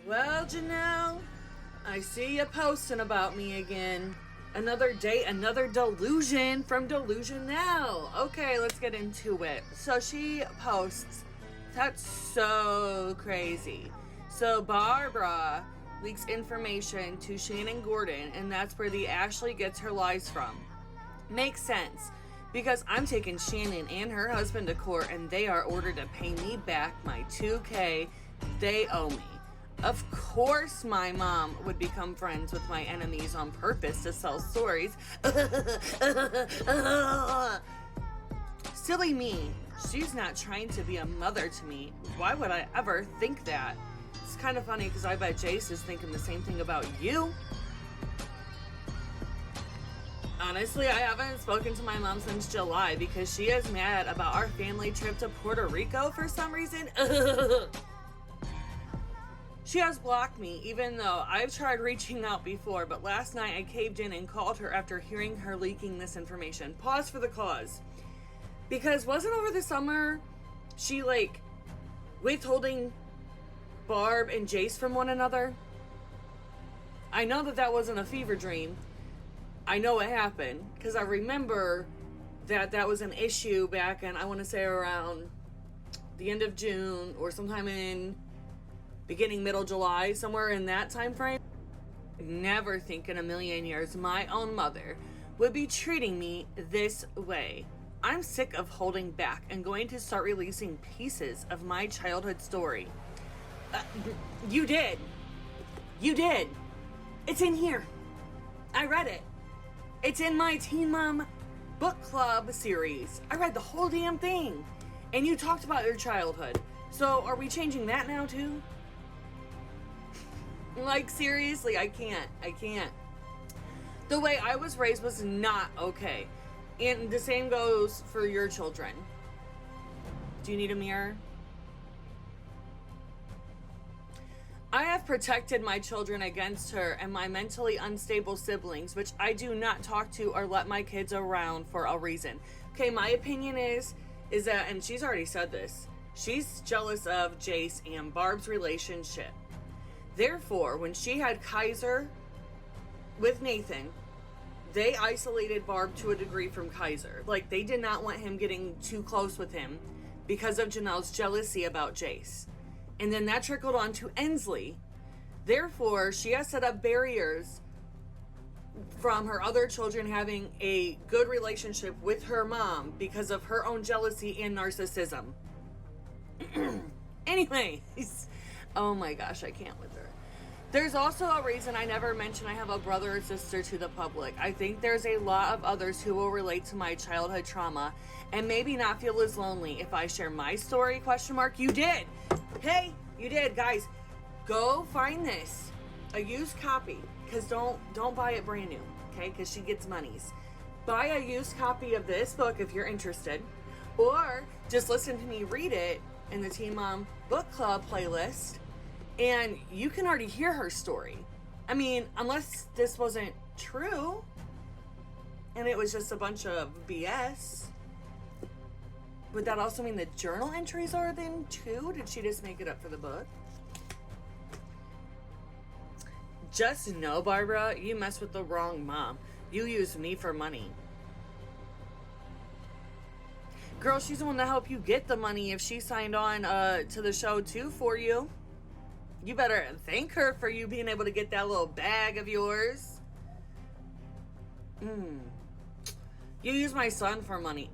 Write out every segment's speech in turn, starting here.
Well, Janelle, I see you posting about me again. Another date, another delusion from Delusion Now. Okay, let's get into it. So she posts, that's so crazy. So Barbara leaks information to Shannon Gordon, and that's where the Ashley gets her lies from. Makes sense, because I'm taking Shannon and her husband to court, and they are ordered to pay me back my $2K they owe me. Of course, my mom would become friends with my enemies on purpose to sell stories. Silly me. She's not trying to be a mother to me. Why would I ever think that? It's kind of funny because I bet Jace is thinking the same thing about you. Honestly, I haven't spoken to my mom since July because she is mad about our family trip to Puerto Rico for some reason. She has blocked me, even though I've tried reaching out before, but last night I caved in and called her after hearing her leaking this information. Pause for the cause. Because wasn't over the summer she, withholding Barb and Jace from one another? I know that wasn't a fever dream. I know it happened, because I remember that was an issue back in, I want to say around the end of June, or sometime in beginning middle July, somewhere in that time frame. Never think in a million years my own mother would be treating me this way. I'm sick of holding back and going to start releasing pieces of my childhood story. You did. It's in here. I read it. It's in my Teen Mom book club series. I read the whole damn thing. And you talked about your childhood. So are we changing that now too? Seriously, I can't. The way I was raised was not okay. And the same goes for your children. Do you need a mirror? I have protected my children against her and my mentally unstable siblings, which I do not talk to or let my kids around for a reason. Okay, my opinion is that, and she's already said this, she's jealous of Jace and Barb's relationship. Therefore, when she had Kaiser with Nathan, they isolated Barb to a degree from Kaiser. They did not want him getting too close with him because of Janelle's jealousy about Jace. And then that trickled on to Ensley. Therefore, she has set up barriers from her other children having a good relationship with her mom because of her own jealousy and narcissism. Anyways, oh my gosh, I can't with her. There's also a reason I never mention I have a brother or sister to the public. I think there's a lot of others who will relate to my childhood trauma and maybe not feel as lonely if I share my story, ? You did. Hey, you did. Guys, go find this. A used copy. Because don't buy it brand new. Okay? Because she gets monies. Buy a used copy of this book if you're interested. Or just listen to me read it in the Teen Mom Book Club playlist. And you can already hear her story. I mean, unless this wasn't true and it was just a bunch of BS. Would that also mean the journal entries are then too? Did she just make it up for the book? Just know, Barbara, you mess with the wrong mom. You use me for money. Girl, she's the one to help you get the money if she signed on to the show too for you. You better thank her for you being able to get that little bag of yours. You use my son for money.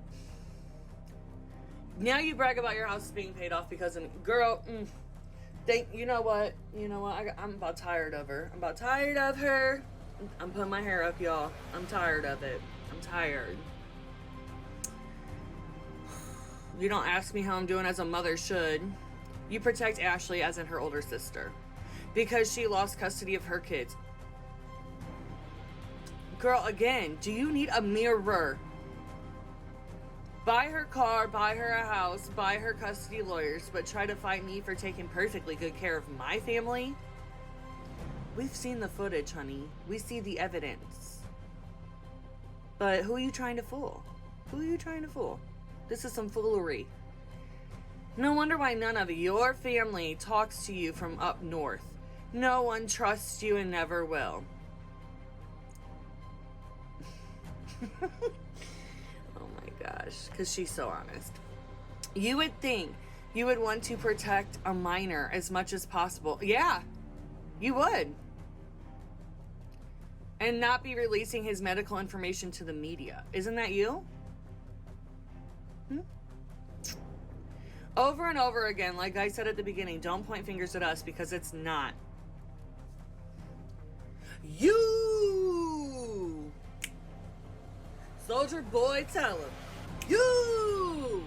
Now you brag about your house being paid off because of me. Girl, you know what? I'm about tired of her. I'm putting my hair up, y'all. I'm tired of it. I'm tired. You don't ask me how I'm doing as a mother should. You protect Ashley as in her older sister because she lost custody of her kids. Girl, again, do you need a mirror? Buy her car, buy her a house, buy her custody lawyers, but try to fight me for taking perfectly good care of my family? We've seen the footage, honey. We see the evidence. But who are you trying to fool? This is some foolery. No wonder why none of your family talks to you from up north. No one trusts you and never will. Oh my gosh, because she's so honest. You would think you would want to protect a minor as much as possible. Yeah, you would. And not be releasing his medical information to the media. Isn't that you? Over and over again, like I said at the beginning, don't point fingers at us because it's not. You! Soldier Boy, tell him. You!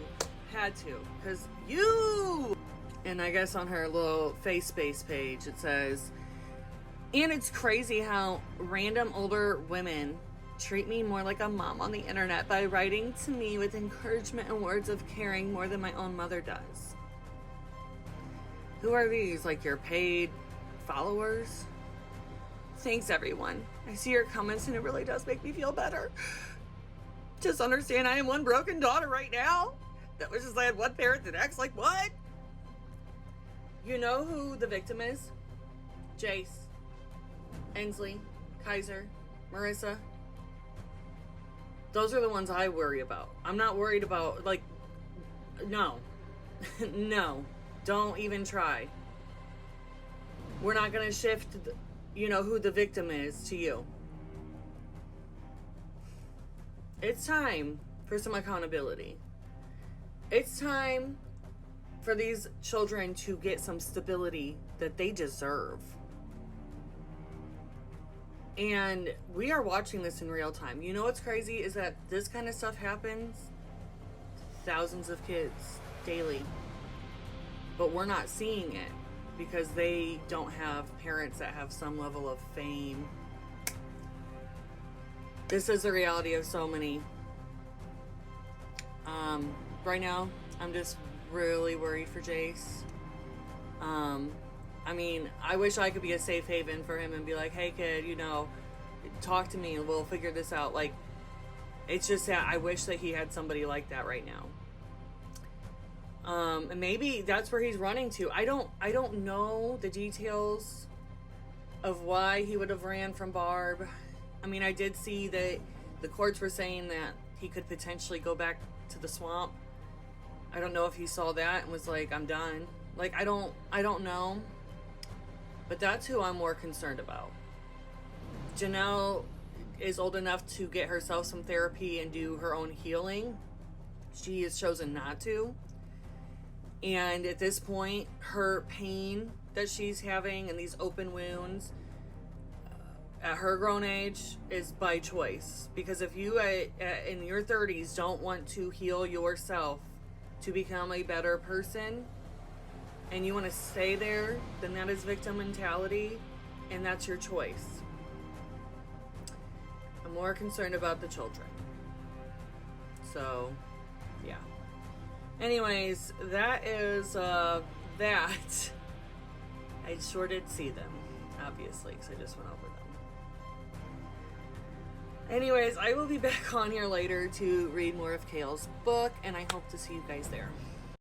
Had to, because you! And I guess on her little FaceSpace page, it says, and it's crazy how random older women treat me more like a mom on the internet by writing to me with encouragement and words of caring more than my own mother does. Who are these? Like your paid followers? Thanks, everyone. I see your comments and it really does make me feel better. Just understand I am one broken daughter right now. That was just I had one parent that acts like what? You know who the victim is? Jace, Ainsley, Kaiser, Marissa. Those are the ones I worry about. I'm not worried about, like, no. No. Don't even try. We're not going to shift, who the victim is to you. It's time for some accountability. It's time for these children to get some stability that they deserve. And we are watching this in real time. You know what's crazy is that this kind of stuff happens to thousands of kids daily. But we're not seeing it because they don't have parents that have some level of fame. This is the reality of so many. Right now, I'm just really worried for Jace. I wish I could be a safe haven for him and be like, hey kid, talk to me and we'll figure this out. Like, it's just that I wish that he had somebody like that right now. And maybe that's where he's running to. I don't know the details of why he would have ran from Barb. I did see that the courts were saying that he could potentially go back to the swamp. I don't know if he saw that and was like, I'm done. Like, I don't know. But that's who I'm more concerned about. Janelle is old enough to get herself some therapy and do her own healing. She has chosen not to. And at this point, her pain that she's having and these open wounds at her grown age is by choice. Because if you in your 30s don't want to heal yourself to become a better person and you want to stay there, then that is victim mentality and that's your choice. I'm more concerned about the children. So, yeah. Anyways, that is that. I sure did see them, obviously, because I just went over them. Anyways, I will be back on here later to read more of Kale's book, and I hope to see you guys there.